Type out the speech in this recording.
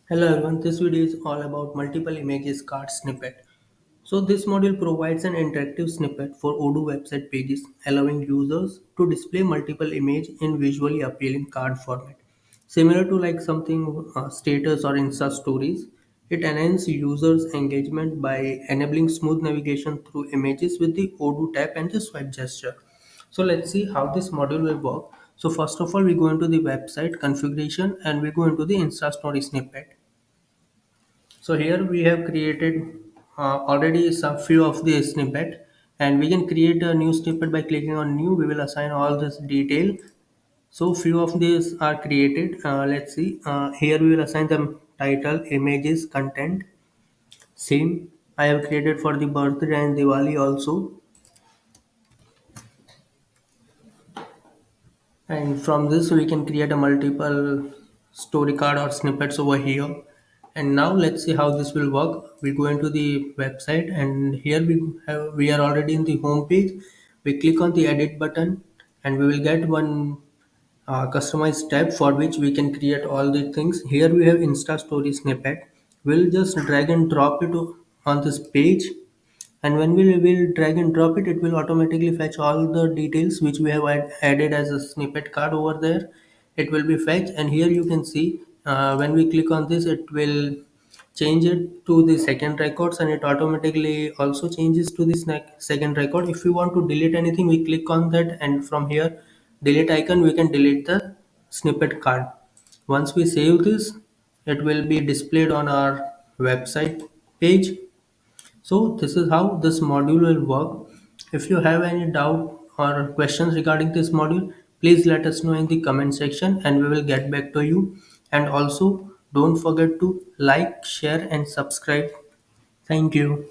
Hello everyone, this video is all about multiple images card snippet. So this module provides an interactive snippet for Odoo website pages, allowing users to display multiple images in visually appealing card format. Similar to like something status or Insta stories, it enhances users' engagement by enabling smooth navigation through images with the Odoo tap and the swipe gesture. So let's see how this module will work. So first of all, we go into the website configuration and we go into the Insta story snippet. So here we have created already some few of the snippet, and we can create a new snippet by clicking on new. We will assign all this detail. So few of these are created. Let's see. Here we will assign them title, images, content. Same. I have created for the birthday and Diwali also. And from this we can create a multiple story card or snippets over here. And now let's see how this will work. We go into the website, and here we are already in the home page. We click on the edit button, and we will get one customized tab for which we can create all the things. Here we have Insta story snippet. We'll just drag and drop it on this page, and when we will drag and drop it, it will automatically fetch all the details which we have added as a snippet card over there. It will be fetched, and here you can see when we click on this, it will change it to the second records, and it automatically also changes to the second record. If we want to delete anything, we click on that, and from here delete icon, we can delete the snippet card. Once we save this, it will be displayed on our website page. So this is how this module will work. If you have any doubt or questions regarding this module, please let us know in the comment section and we will get back to you. And also don't forget to like, share and subscribe. Thank you.